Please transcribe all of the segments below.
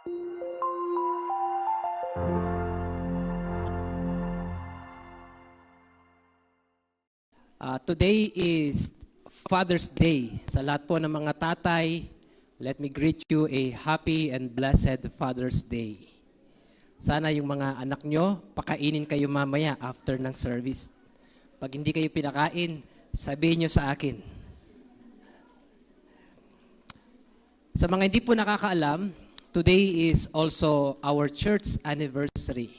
Today is Father's Day. Sa lahat po ng mga tatay, let me greet you a happy and blessed Father's Day. Sana yung mga anak nyo, pakainin kayo mamaya after ng service. Pag hindi kayo pinakain, sabihin nyo sa akin. Sa mga hindi po nakakaalam, today is also our church anniversary.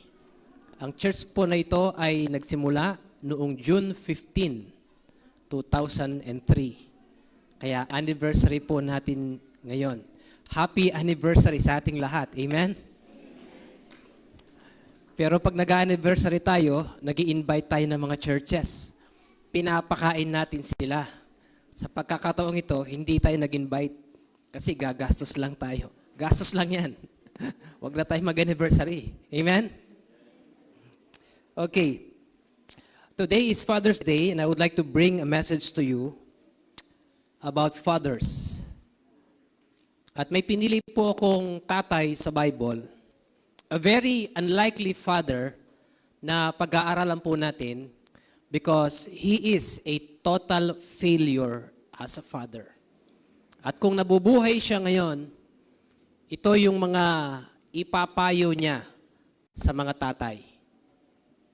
Ang church po na ito ay nagsimula noong June 15, 2003. Kaya anniversary po natin ngayon. Happy anniversary sa ating lahat. Amen? Pero pag nag-anniversary tayo, nag-i-invite tayo ng mga churches. Pinapakain natin sila. Sa pagkakataong ito, hindi tayo nag-invite kasi gagastos lang tayo. Gastos lang yan. Huwag na tayo mag-anniversary. Amen? Okay. Today is Father's Day, and I would like to bring a message to you about fathers. At may pinili po akong tatay sa Bible, a very unlikely father na pag-aaralan po natin because he is a total failure as a father. At kung nabubuhay siya ngayon, ito yung mga ipapayo niya sa mga tatay.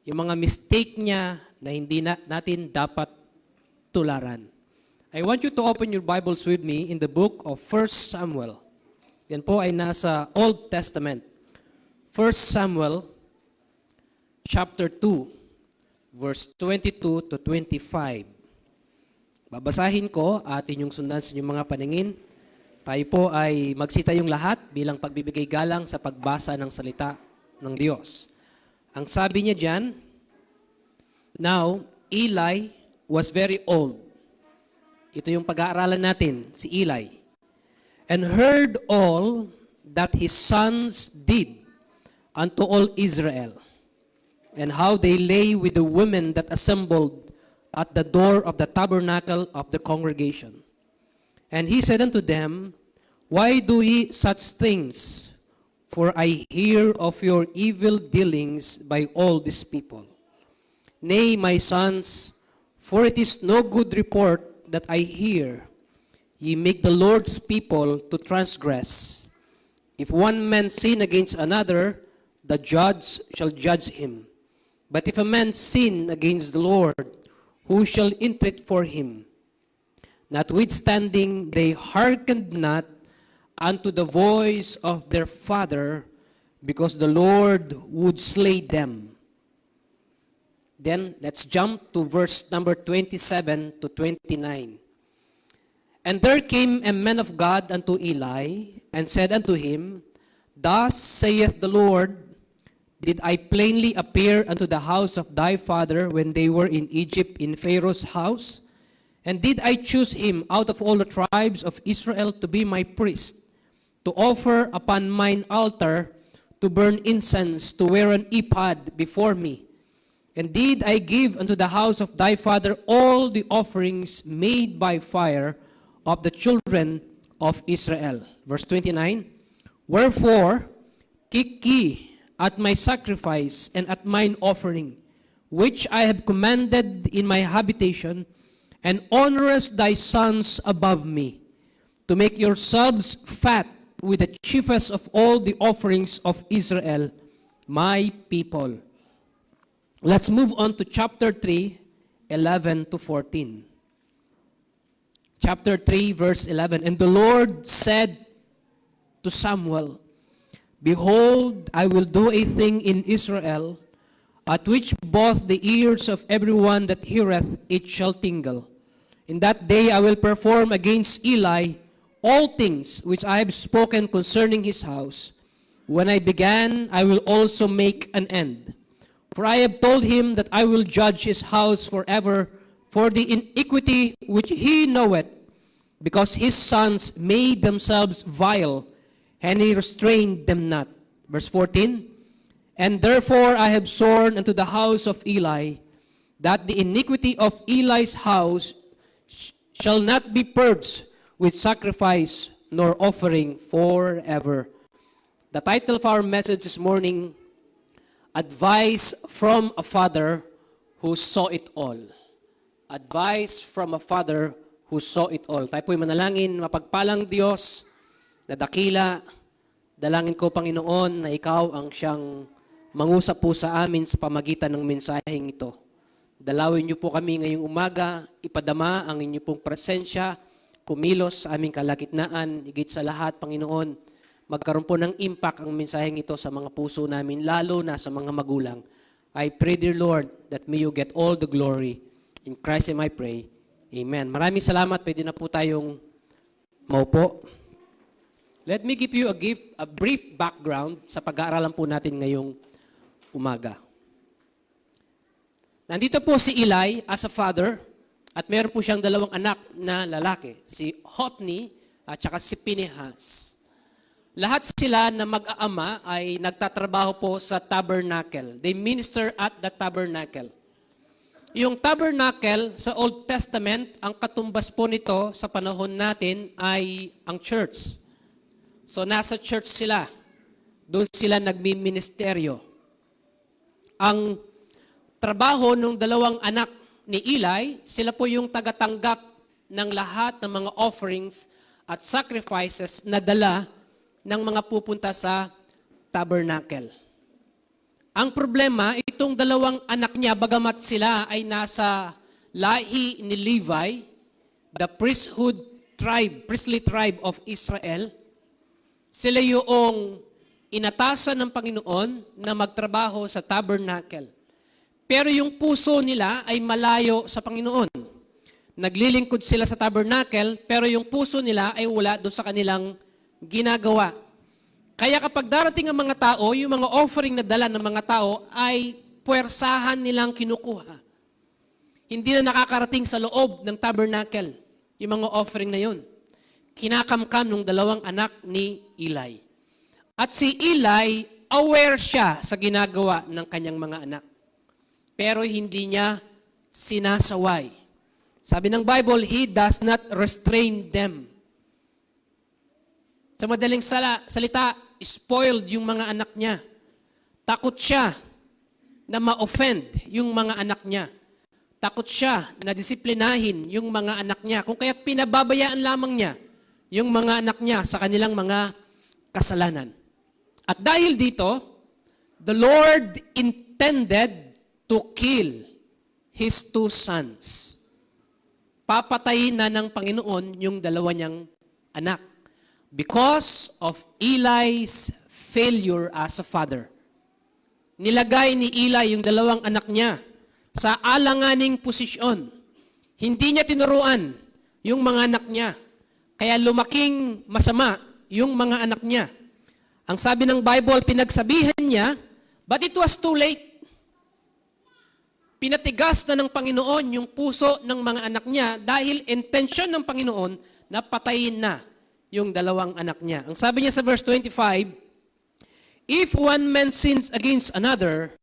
Yung mga mistake niya na hindi natin dapat tularan. I want you to open your Bibles with me in the book of 1 Samuel. Yan po ay nasa Old Testament. 1 Samuel chapter 2, verse 22 to 25. Babasahin ko at inyong sundan sa inyong mga paningin. Tayo po ay magsitayong lahat bilang pagbibigay galang sa pagbasa ng salita ng Diyos. Ang sabi niya diyan, now, Eli was very old. Ito yung pag-aaralan natin, si Eli. And heard all that his sons did unto all Israel, and how they lay with the women that assembled at the door of the tabernacle of the congregation. And he said unto them, why do ye such things? For I hear of your evil dealings by all these people. Nay, my sons, for it is no good report that I hear. Ye make the Lord's people to transgress. If one man sin against another, the judge shall judge him. But if a man sin against the Lord, who shall entreat for him? Notwithstanding, they hearkened not unto the voice of their father, because the Lord would slay them. Then, let's jump to verse number 27 to 29. And there came a man of God unto Eli, and said unto him, thus saith the Lord, did I plainly appear unto the house of thy father when they were in Egypt in Pharaoh's house? And did I choose him out of all the tribes of Israel to be my priest, to offer upon mine altar, to burn incense, to wear an ephod before me? And did I give unto the house of thy father all the offerings made by fire of the children of Israel? Verse 29, wherefore kick ye at my sacrifice and at mine offering, which I have commanded in my habitation, and honorest thy sons above me, to make yourselves fat with the chiefest of all the offerings of Israel, my people. Let's move on to chapter 3, 11 to 14. Chapter 3, verse 11. And the Lord said to Samuel, behold, I will do a thing in Israel, at which both the ears of everyone that heareth it shall tingle. In that day I will perform against Eli all things which I have spoken concerning his house. When I began, I will also make an end. For I have told him that I will judge his house forever for the iniquity which he knoweth, because his sons made themselves vile, and he restrained them not. Verse 14, and therefore I have sworn unto the house of Eli, that the iniquity of Eli's house shall not be purged with sacrifice nor offering forever. The title of our message this morning, Advice from a Father Who Saw It All. Advice from a Father Who Saw It All. Tayo po'y manalangin, mapagpalang Diyos na dakila. Dalangin ko, Panginoon, na Ikaw ang siyang mangusap po sa amin sa pamagitan ng mensaheng ito. Dalawin niyo po kami ngayong umaga, ipadama ang inyong pong presensya, kumilos sa aming kalagitnaan, higit sa lahat, Panginoon, magkaroon po ng impact ang mensaheng ito sa mga puso namin, lalo na sa mga magulang. I pray, dear Lord, that may you get all the glory. In Christ name I pray. Amen. Maraming salamat. Pwede na po tayong maupo. Let me give you a brief background sa pag-aaralan po natin ngayong umaga. Nandito po si Eli as a father at meron po siyang dalawang anak na lalaki, si Hophni at saka si Phinehas. Lahat sila na mag-aama ay nagtatrabaho po sa tabernacle. They minister at the tabernacle. Yung tabernacle sa Old Testament, ang katumbas po nito sa panahon natin ay ang church. So nasa church sila. Doon sila nagmi-ministeryo. Ang trabaho ng dalawang anak ni Eli, sila po yung tagatanggap ng lahat ng mga offerings at sacrifices na dala ng mga pupunta sa tabernacle. Ang problema, itong dalawang anak niya, bagamat sila ay nasa lahi ni Levi, the priestly tribe of Israel, sila yung inatasan ng Panginoon na magtrabaho sa tabernacle. Pero yung puso nila ay malayo sa Panginoon. Naglilingkod sila sa tabernacle, pero yung puso nila ay wala doon sa kanilang ginagawa. Kaya kapag darating ang mga tao, yung mga offering na dala ng mga tao ay puwersahan nilang kinukuha. Hindi na nakakarating sa loob ng tabernacle yung mga offering na yun. Kinakamkam ng dalawang anak ni Eli. At si Eli, aware siya sa ginagawa ng kanyang mga anak. Pero hindi niya sinasaway. Sabi ng Bible, He does not restrain them. Sa madaling salita, spoiled yung mga anak niya. Takot siya na ma-offend yung mga anak niya. Takot siya na disiplinahin yung mga anak niya. Kung kaya't pinababayaan lamang niya yung mga anak niya sa kanilang mga kasalanan. At dahil dito, the Lord intended to kill His two sons. Papatayin na ng Panginoon yung dalawa niyang anak. Because of Eli's failure as a father. Nilagay ni Eli yung dalawang anak niya sa alanganing posisyon. Hindi niya tinuruan yung mga anak niya. Kaya lumaking masama yung mga anak niya. Ang sabi ng Bible, pinagsabihan niya, but it was too late. Pinatigas na ng Panginoon yung puso ng mga anak niya dahil intention ng Panginoon na patayin na yung dalawang anak niya. Ang sabi niya sa verse 25, if one man sins against another,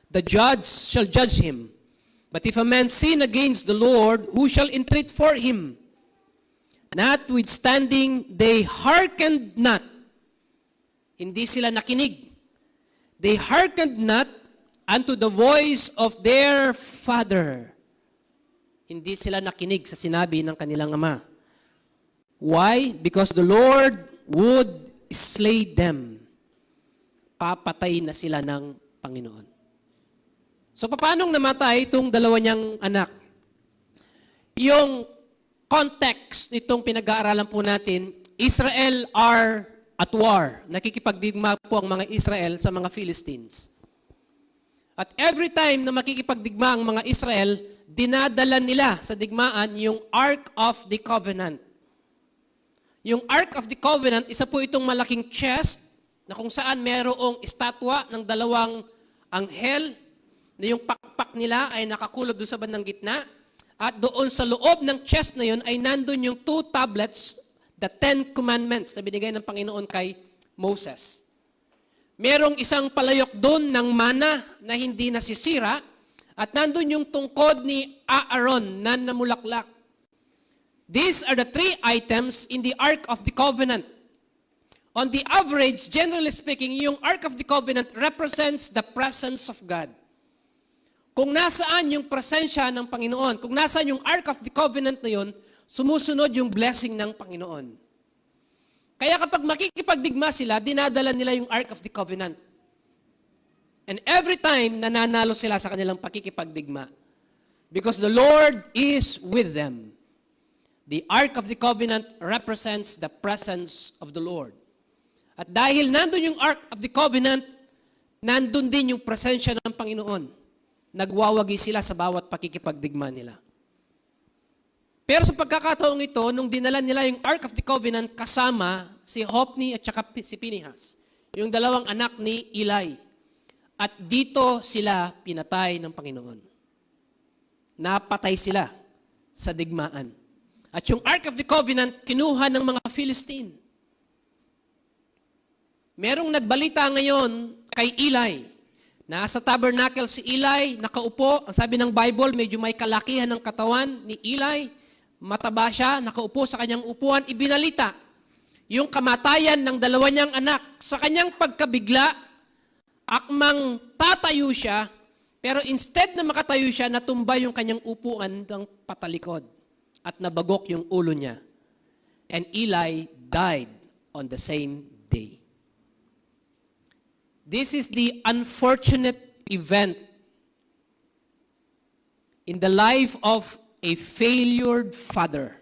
the judge shall judge him. But if a man sin against the Lord, who shall entreat for him? Notwithstanding, they hearkened not. Hindi sila nakinig. They hearkened not unto the voice of their father. Hindi sila nakinig sa sinabi ng kanilang ama. Why? Because the Lord would slay them. Papatay na sila ng Panginoon. So, paano namatay itong dalawa niyang anak? Yung context nitong pinag-aaralan po natin, Israel are at war. Nakikipagdigma po ang mga Israel sa mga Philistines. At every time na makikipagdigma ang mga Israel, dinadala nila sa digmaan yung Ark of the Covenant. Yung Ark of the Covenant, isa po itong malaking chest na kung saan mayroong estatwa ng dalawang anghel na yung pakpak nila ay nakakulog doon sa bandang gitna. At doon sa loob ng chest na yun ay nandun yung 2 tablets, the 10 commandments na binigay ng Panginoon kay Moses. Merong isang palayok doon ng mana na hindi nasisira at nandun yung tungkod ni Aaron na namulaklak. These are the 3 items in the Ark of the Covenant. On the average, generally speaking, yung Ark of the Covenant represents the presence of God. Kung nasaan yung presensya ng Panginoon, kung nasaan yung Ark of the Covenant na yun, sumusunod yung blessing ng Panginoon. Kaya kapag makikipagdigma sila, dinadala nila yung Ark of the Covenant. And every time, nananalo sila sa kanilang pakikipagdigma. Because the Lord is with them. The Ark of the Covenant represents the presence of the Lord. At dahil nandun yung Ark of the Covenant, nandun din yung presensya ng Panginoon. Nagwawagi sila sa bawat pakikipagdigma nila. Pero sa pagkakataong ito, nung dinala nila yung Ark of the Covenant kasama si Hophni at saka si Phinehas, yung dalawang anak ni Eli. At dito sila pinatay ng Panginoon. Napatay sila sa digmaan. At yung Ark of the Covenant, kinuha ng mga Philistine. Merong nagbalita ngayon kay Eli. Nasa tabernacle si Eli, nakaupo. Ang sabi ng Bible, medyo may kalakihan ng katawan ni Eli. Mataba siya, nakaupo sa kanyang upuan. Ibinalita yung kamatayan ng dalawa niyang anak. Sa kanyang pagkabigla, akmang tatayo siya, pero instead na makatayo siya, natumba yung kanyang upuan ng patalikod at nabagok yung ulo niya. And Eli died on the same day. This is the unfortunate event in the life of a failured father.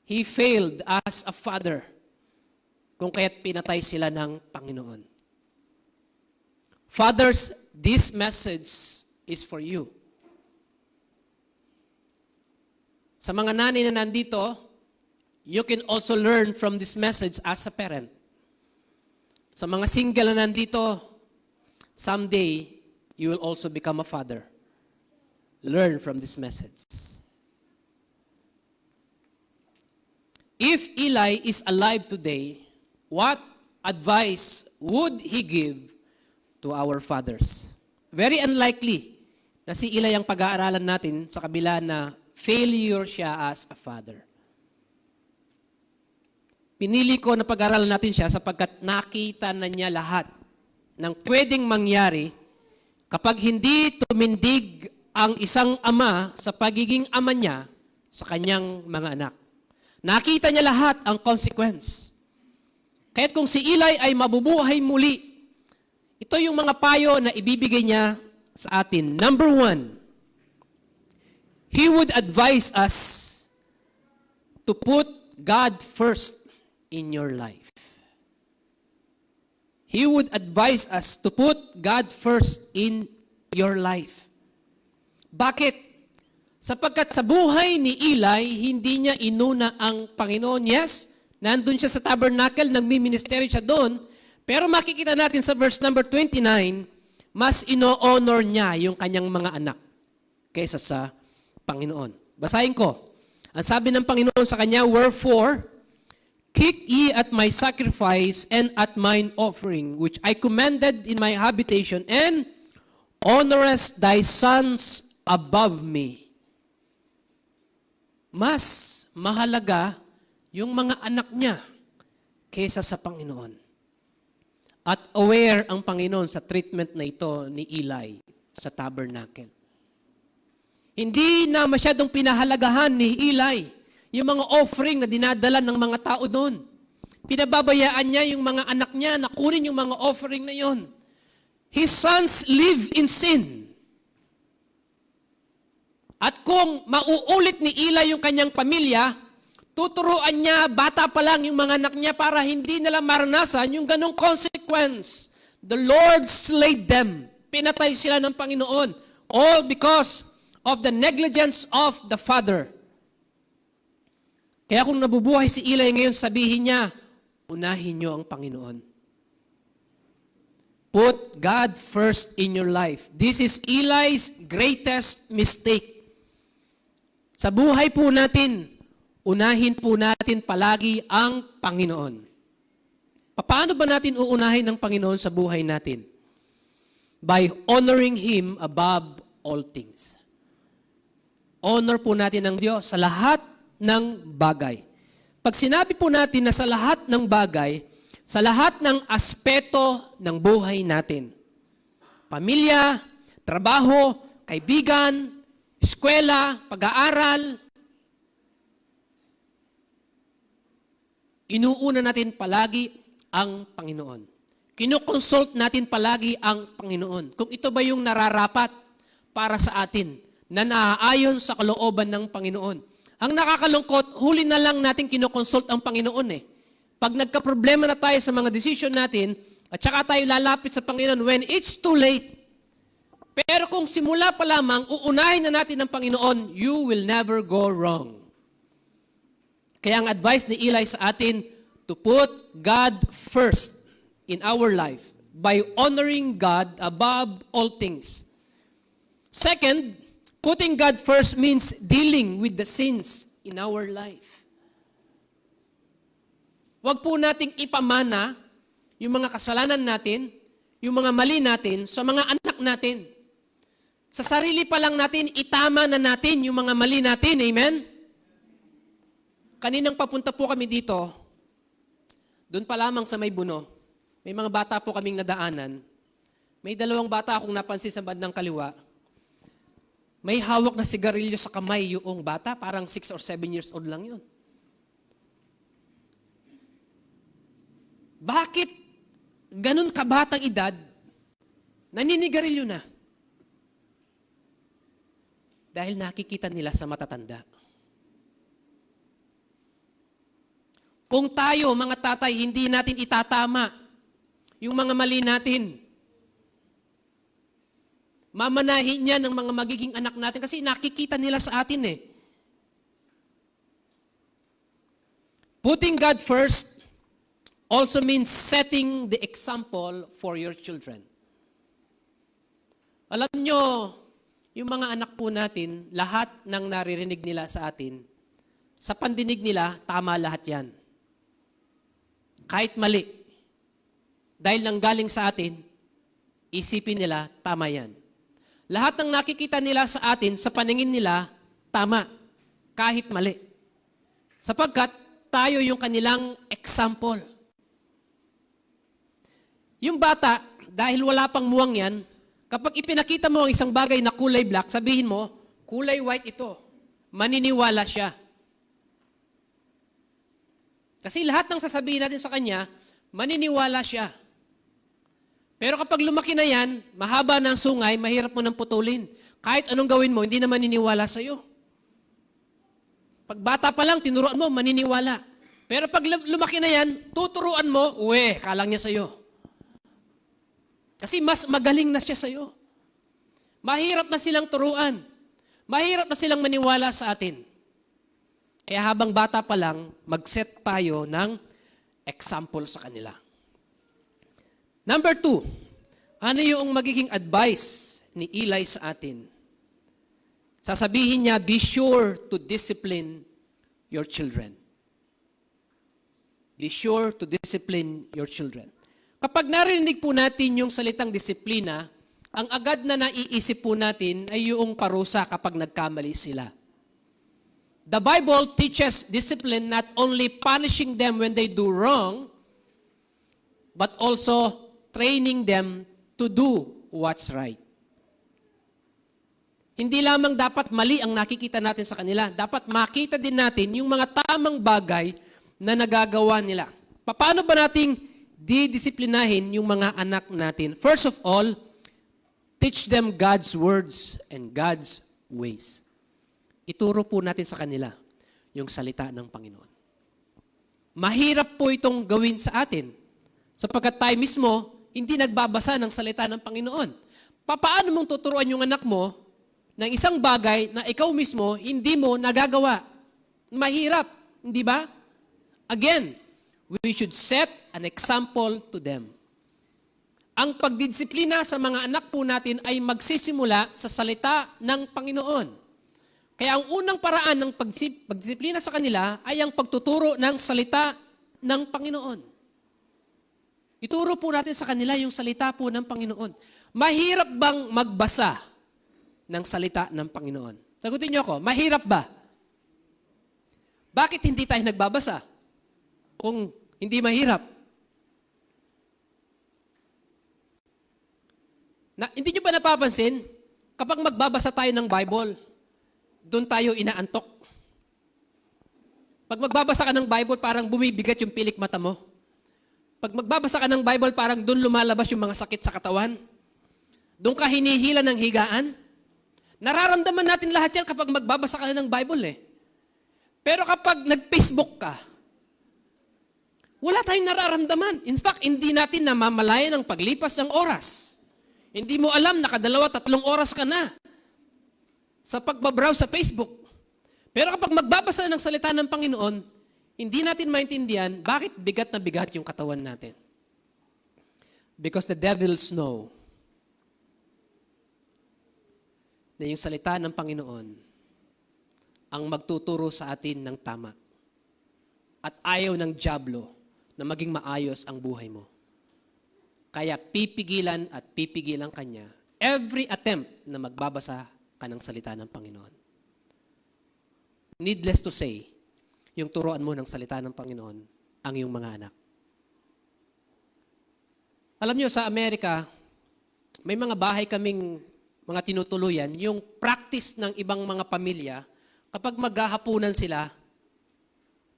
He failed as a father, kung kaya't pinatay sila ng Panginoon. Fathers, this message is for you. Sa mga nanay na nandito, you can also learn from this message as a parent. Sa mga single na nandito, someday, you will also become a father. Learn from this message. If Eli is alive today, what advice would he give to our fathers? Very unlikely na si Eli ang pag-aaralan natin sa kabila na failure siya as a father. Pinili ko na pag-aaralan natin siya sapagkat nakita na niya lahat ng pwedeng mangyari kapag hindi tumindig ang isang ama sa pagiging ama niya sa kanyang mga anak. Nakita niya lahat ang consequence. Kaya't kung si Eli ay mabubuhay muli, ito yung mga payo na ibibigay niya sa atin. Number 1, he would advise us to put God first in your life. He would advise us to put God first in your life. Bakit? Sapagkat sa buhay ni Eli, hindi niya inuna ang Panginoon. Yes, nandun siya sa tabernacle, nagmi-ministry siya doon, pero makikita natin sa verse number 29, mas ino-honor niya yung kanyang mga anak kaysa sa Panginoon. Basahin ko. Ang sabi ng Panginoon sa kanya, wherefore, kick ye at my sacrifice and at mine offering, which I commanded in my habitation, and honorest thy sons above me. Mas mahalaga yung mga anak niya kaysa sa Panginoon. At aware ang Panginoon sa treatment na ito ni Eli sa tabernacle. Hindi na masyadong pinahalagahan ni Eli yung mga offering na dinadala ng mga tao doon. Pinababayaan niya yung mga anak niya na kunin yung mga offering na yon. His sons live in sin. At kung mauulit ni Eli yung kanyang pamilya, tuturuan niya, bata pa lang yung mga anak niya para hindi nila maranasan yung ganong consequence. The Lord slayed them. Pinatay sila ng Panginoon. All because of the negligence of the father. Kaya kung nabubuhay si Eli ngayon, sabihin niya, unahin niyo ang Panginoon. Put God first in your life. This is Eli's greatest mistake. Sa buhay po natin, unahin po natin palagi ang Panginoon. Paano ba natin uunahin ang Panginoon sa buhay natin? By honoring Him above all things. Honor po natin ang Diyos sa lahat ng bagay. Pag sinabi po natin na sa lahat ng bagay, sa lahat ng aspeto ng buhay natin, pamilya, trabaho, kaibigan, eskwela, pag-aaral, inuuna natin palagi ang Panginoon. Kinukonsult natin palagi ang Panginoon. Kung ito ba yung nararapat para sa atin na naaayon sa kalooban ng Panginoon. Ang nakakalungkot, huli na lang natin kinukonsult ang Panginoon eh. Pag nagka-problema na tayo sa mga decision natin, at saka tayo lalapit sa Panginoon when it's too late. Pero kung simula pa lamang, uunahin na natin ang Panginoon, you will never go wrong. Kaya ang advice ni Eli sa atin, to put God first in our life by honoring God above all things. Second, putting God first means dealing with the sins in our life. Huwag po nating ipamana yung mga kasalanan natin, yung mga mali natin sa mga anak natin. Sa sarili pa lang natin, itama na natin yung mga mali natin. Amen? Kaninang papunta po kami dito, doon pa lamang sa may Buno, may mga bata po kaming nadaanan. May 2 bata akong napansin sa bandang kaliwa. May hawak na sigarilyo sa kamay yung bata, parang 6 or 7 years old lang yun. Bakit ganun kabatang edad, naninigarilyo na? Dahil nakikita nila sa matatanda. Kung tayo, mga tatay, hindi natin itatama yung mga mali natin, mamanahin niya ng mga magiging anak natin kasi nakikita nila sa atin eh. Putting God first also means setting the example for your children. Alam nyo, yung mga anak po natin, lahat ng naririnig nila sa atin, sa pandinig nila, tama lahat yan. Kahit mali. Dahil nanggaling sa atin, isipin nila, tama yan. Lahat ng nakikita nila sa atin, sa paningin nila, tama. Kahit mali. Sapagkat tayo yung kanilang example. Yung bata, dahil wala pang muwang yan, kapag ipinakita mo ang isang bagay na kulay black, sabihin mo, kulay white ito. Maniniwala siya. Kasi lahat ng sasabihin natin sa kanya, maniniwala siya. Pero kapag lumaki na yan, mahaba ng sungay, mahirap mo nang putulin. Kahit anong gawin mo, hindi na maniniwala sa'yo. Pag bata pa lang, tinuruan mo, maniniwala. Pero pag lumaki na yan, tuturuan mo, kalang niya sa'yo. Kasi mas magaling na siya sa'yo. Mahirap na silang turuan. Mahirap na silang maniwala sa atin. Kaya habang bata pa lang, mag-set tayo ng example sa kanila. Number 2, ano yung magiging advice ni Eli sa atin? Sasabihin niya, be sure to discipline your children. Be sure to discipline your children. Kapag narinig po natin yung salitang disiplina, ang agad na naiisip po natin ay yung parusa kapag nagkamali sila. The Bible teaches discipline not only punishing them when they do wrong, but also training them to do what's right. Hindi lamang dapat mali ang nakikita natin sa kanila. Dapat makita din natin yung mga tamang bagay na nagagawa nila. Paano ba nating didisiplinahin yung mga anak natin? First of all, teach them God's words and God's ways. Ituro po natin sa kanila yung salita ng Panginoon. Mahirap po itong gawin sa atin sapagkat tayo mismo hindi nagbabasa ng salita ng Panginoon. Paano mong tuturuan yung anak mo ng isang bagay na ikaw mismo hindi mo nagagawa? Mahirap, hindi ba? Again, we should set an example to them. Ang pagdidisiplina sa mga anak po natin ay magsisimula sa salita ng Panginoon. Kaya ang unang paraan ng pagdisiplina sa kanila ay ang pagtuturo ng salita ng Panginoon. Ituro po natin sa kanila yung salita po ng Panginoon. Mahirap bang magbasa ng salita ng Panginoon? Sagutin niyo ako, mahirap ba? Bakit hindi tayo nagbabasa? kung hindi mahirap. Hindi nyo ba napapansin, kapag magbabasa tayo ng Bible, doon tayo inaantok. Pag magbabasa ka ng Bible, parang bumibigat yung pilik mata mo. Pag magbabasa ka ng Bible, parang doon lumalabas yung mga sakit sa katawan. Doon ka hinihila ng higaan. Nararamdaman natin lahat yan kapag magbabasa ka ng Bible eh. Pero kapag nag-Facebook ka, wala tayong nararamdaman. In fact, hindi natin namamalayan ang paglipas ng oras. Hindi mo alam, 2-3 oras ka na sa pagbabrowse sa Facebook. Pero kapag magbabasa ng salita ng Panginoon, hindi natin maintindihan bakit bigat na bigat yung katawan natin. Because the devils know na yung salita ng Panginoon ang magtuturo sa atin ng tama. At ayaw ng dyablo na maging maayos ang buhay mo. Kaya pipigilan at pipigilan kanya every attempt na magbabasa ka ng salita ng Panginoon. Needless to say, yung turuan mo ng salita ng Panginoon ang iyong mga anak. Alam nyo, sa Amerika, may mga bahay kaming mga tinutuluyan, yung practice ng ibang mga pamilya, kapag maghahapunan sila,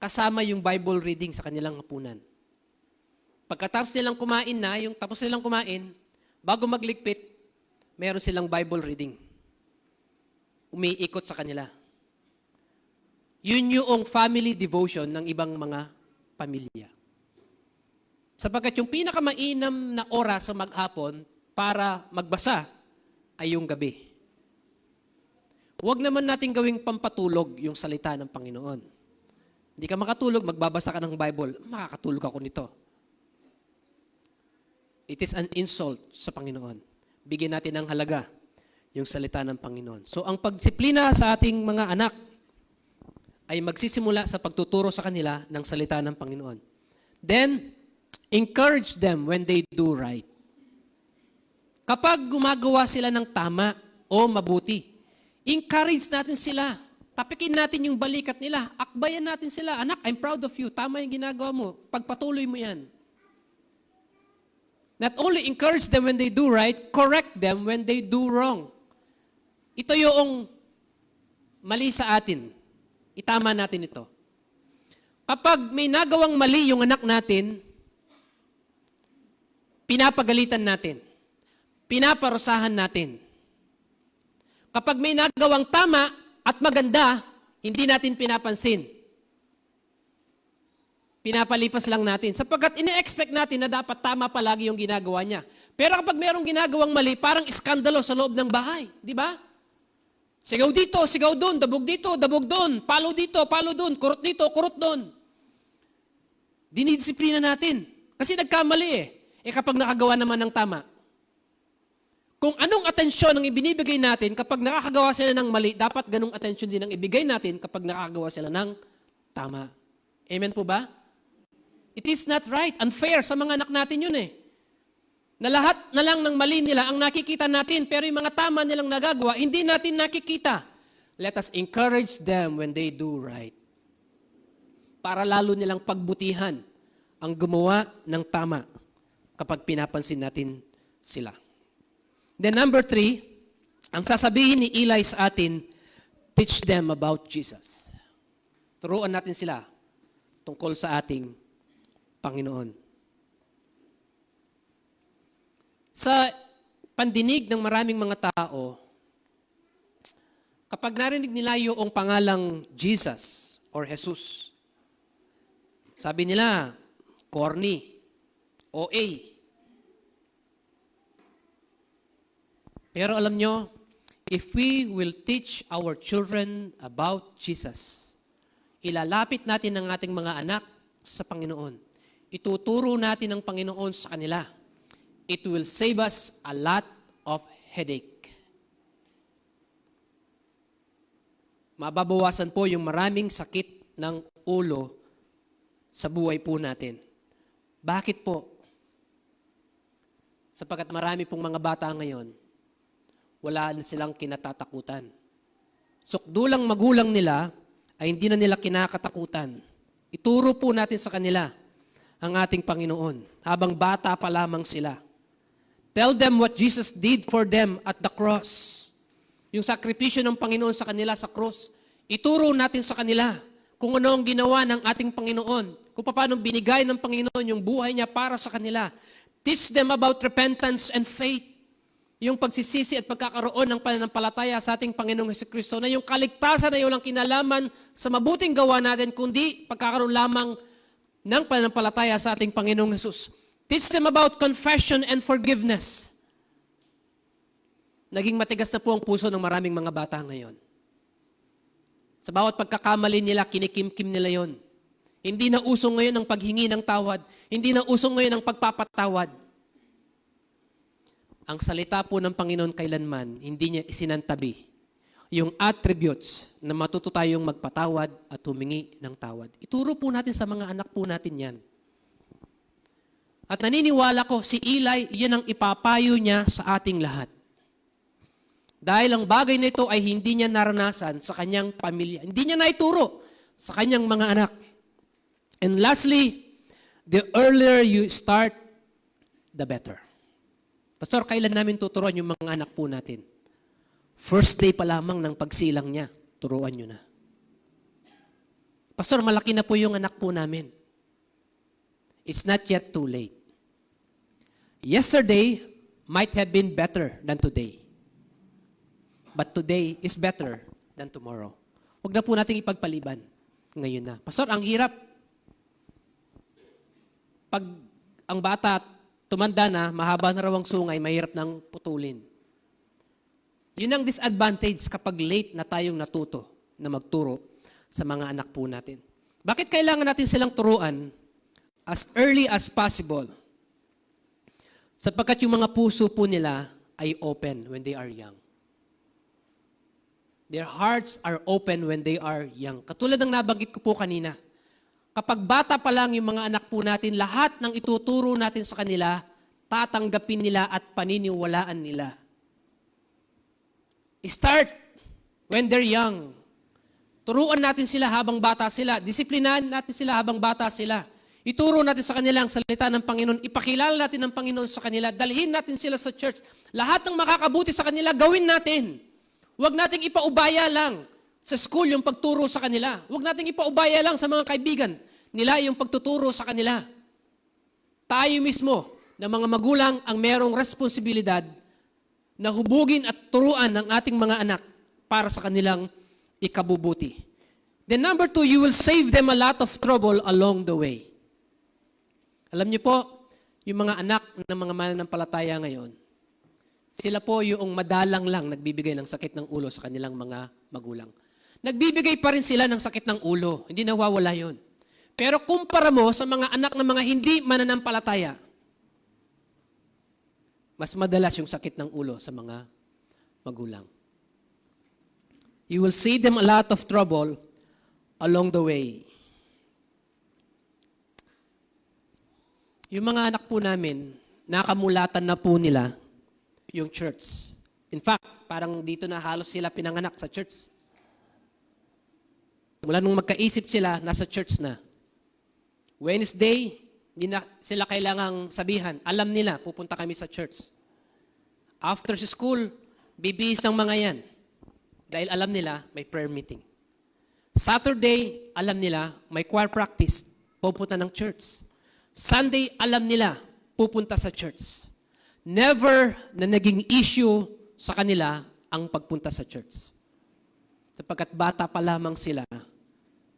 kasama yung Bible reading sa kanilang hapunan. Pagkatapos nilang kumain na, yung tapos nilang kumain, bago magligpit, meron silang Bible reading. Umiikot sa kanila. Yun yung family devotion ng ibang mga pamilya. Sapagkat yung pinakamainam na oras sa maghapon para magbasa ay yung gabi. Huwag naman natin gawing pampatulog yung salita ng Panginoon. Hindi ka makatulog, magbabasa ka ng Bible, makakatulog ako nito. It is an insult sa Panginoon. Bigyan natin ng halaga yung salita ng Panginoon. So ang pagdisiplina sa ating mga anak ay magsisimula sa pagtuturo sa kanila ng salita ng Panginoon. Then, encourage them when they do right. Kapag gumagawa sila ng tama o mabuti, encourage natin sila. Tapikin natin yung balikat nila. Akbayan natin sila. Anak, I'm proud of you. Tama yung ginagawa mo. Pagpatuloy mo yan. Not only encourage them when they do right, correct them when they do wrong. Ito yung mali sa atin. Itama natin ito. Kapag may nagawang mali yung anak natin, pinapagalitan natin. Pinaparusahan natin. Kapag may nagawang tama at maganda, hindi natin pinapansin. Pinapalipas lang natin. Sapagkat ine-expect natin na dapat tama palagi yung ginagawa niya. Pero kapag mayroong ginagawang mali, parang iskandalo sa loob ng bahay. Di ba? Sigaw dito, sigaw doon, dabog dito, dabog doon, palo dito, palo doon, kurot dito, kurot doon. Dinidisiplina natin. Kasi nagkamali eh. Kapag nakagawa naman ng tama. Kung anong atensyon ang ibinibigay natin kapag nakakagawa sila ng mali, dapat ganung atensyon din ang ibigay natin kapag nakakagawa sila ng tama. Amen po ba? It is not right. Unfair sa mga anak natin yun eh. Na lahat na lang ng mali nila ang nakikita natin, pero yung mga tama nilang nagagawa, hindi natin nakikita. Let us encourage them when they do right. Para lalo nilang pagbutihan ang gumawa ng tama kapag pinapansin natin sila. Then number 3, ang sasabihin ni Eli sa atin, teach them about Jesus. Turuan natin sila tungkol sa ating Panginoon. Sa pandinig ng maraming mga tao, kapag narinig nila yung pangalang Jesus or Jesus, sabi nila, corny, OA. Pero alam nyo, if we will teach our children about Jesus, ilalapit natin ang ating mga anak sa Panginoon. Ituturo natin ang Panginoon sa kanila. It will save us a lot of headache. Mababawasan po yung maraming sakit ng ulo sa buhay po natin. Bakit po? Sapagkat marami pong mga bata ngayon, wala silang kinatatakutan. Sukdulang magulang nila ay hindi na nila kinakatakutan Ituro po natin sa kanila ang ating Panginoon habang bata pa lamang sila. Tell them what Jesus did for them at the cross. Yung sakripisyo ng Panginoon sa kanila sa cross. Ituro natin sa kanila kung ano ang ginawa ng ating Panginoon, kung paano binigay ng Panginoon yung buhay niya para sa kanila. Teach them about repentance and faith. Yung pagsisisi at pagkakaroon ng pananampalataya sa ating Panginoong Hesukristo na yung kaligtasan na walang kinalaman sa mabuting gawa natin, kundi pagkakaroon lamang ng pananampalataya sa ating Panginoong Hesus. Teach them about confession and forgiveness. Naging matigas na po ang puso ng maraming mga bata ngayon. Sa bawat pagkakamali nila, kinikimkim nila yon. Hindi na uso ngayon ang paghingi ng tawad. Hindi na uso ngayon ang pagpapatawad. Ang salita po ng Panginoon kailanman, hindi niya isinantabi yung attributes na matuto tayong magpatawad at humingi ng tawad. Ituro po natin sa mga anak po natin yan. At naniniwala ko, si Eli, yan ang ipapayo niya sa ating lahat. Dahil ang bagay na ito ay hindi niya naranasan sa kanyang pamilya. Hindi niya naituro sa kanyang mga anak. And lastly, the earlier you start, the better. Pastor, kailan namin tuturuan yung mga anak po natin? First day pa lamang ng pagsilang niya, turuan nyo na. Pastor, malaki na po yung anak po namin. It's not yet too late. Yesterday might have been better than today. But today is better than tomorrow. Huwag na po nating ipagpaliban. Ngayon na. Pastor, ang hirap. Pag ang bata tumanda na, mahaba na raw ang sungay, mahirap nang putulin. Yun ang disadvantage kapag late na tayong natuto na magturo sa mga anak po natin. Bakit kailangan natin silang turuan as early as possible? Sapagkat yung mga puso po nila ay open when they are young. Their hearts are open when they are young. Katulad ng nabanggit ko po kanina, kapag bata pa lang yung mga anak po natin, lahat ng ituturo natin sa kanila, tatanggapin nila at paniniwalaan nila. Start when they're young. Turuan natin sila habang bata sila. Disiplinahan natin sila habang bata sila. Ituro natin sa kanila ang salita ng Panginoon. Ipakilala natin ng Panginoon sa kanila. Dalhin natin sila sa church. Lahat ng makakabuti sa kanila, gawin natin. Huwag nating ipaubaya lang sa school yung pagturo sa kanila. Huwag nating ipaubaya lang sa mga kaibigan nila yung pagtuturo sa kanila. Tayo mismo na mga magulang ang merong responsibilidad na hubugin at turuan ng ating mga anak para sa kanilang ikabubuti. Then number 2, you will save them a lot of trouble along the way. Alam niyo po, yung mga anak ng mga mananampalataya ngayon, sila po yung madalang lang nagbibigay ng sakit ng ulo sa kanilang mga magulang. Nagbibigay pa rin sila ng sakit ng ulo. Hindi nawawala yun. Pero kumpara mo sa mga anak ng mga hindi mananampalataya, mas madalas yung sakit ng ulo sa mga magulang. You will save them a lot of trouble along the way. Yung mga anak po namin, nakamulatan na po nila yung church. In fact, parang dito na halos sila pinanganak sa church. Mula nung magkaisip sila, nasa church na. Wednesday, hindi na sila kailangang sabihan. Alam nila, pupunta kami sa church. After school, bibihis ang mga yan. Dahil alam nila, may prayer meeting. Saturday, alam nila, may choir practice. Pupunta ng church. Sunday, alam nila, pupunta sa church. Never na naging issue sa kanila ang pagpunta sa church. Sapagkat bata pa lamang sila,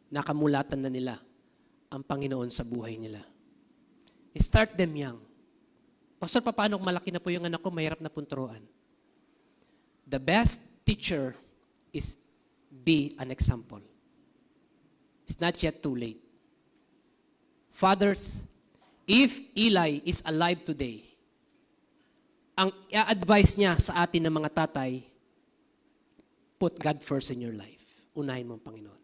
nakamulatan na nila ang Panginoon sa buhay nila. Start them young. Pastor, paano kung malaki na po yung anak ko, mahirap na punturuan? The best teacher is be an example. It's not yet too late. Fathers, if Eli is alive today, ang i-advise niya sa atin ng mga tatay, put God first in your life. Unahin mo ang Panginoon.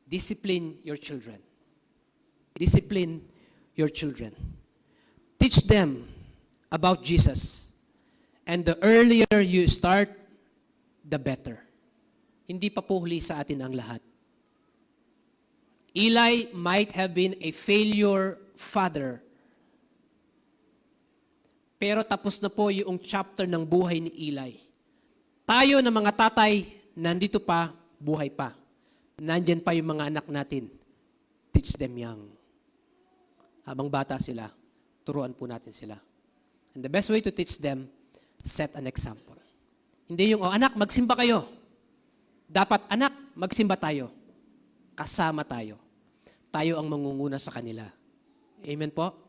Discipline your children. Discipline your children. Teach them about Jesus. And the earlier you start, the better. Hindi pa po huli sa atin ang lahat. Eli might have been a failure father. Pero tapos na po yung chapter ng buhay ni Eli. Tayo na mga tatay, nandito pa, buhay pa. Nandyan pa yung mga anak natin. Teach them young. Habang bata sila, turuan po natin sila. And the best way to teach them, set an example. Hindi yung, anak, magsimba kayo. Dapat, anak, magsimba tayo. Kasama tayo. Tayo ang mangunguna sa kanila. Amen po?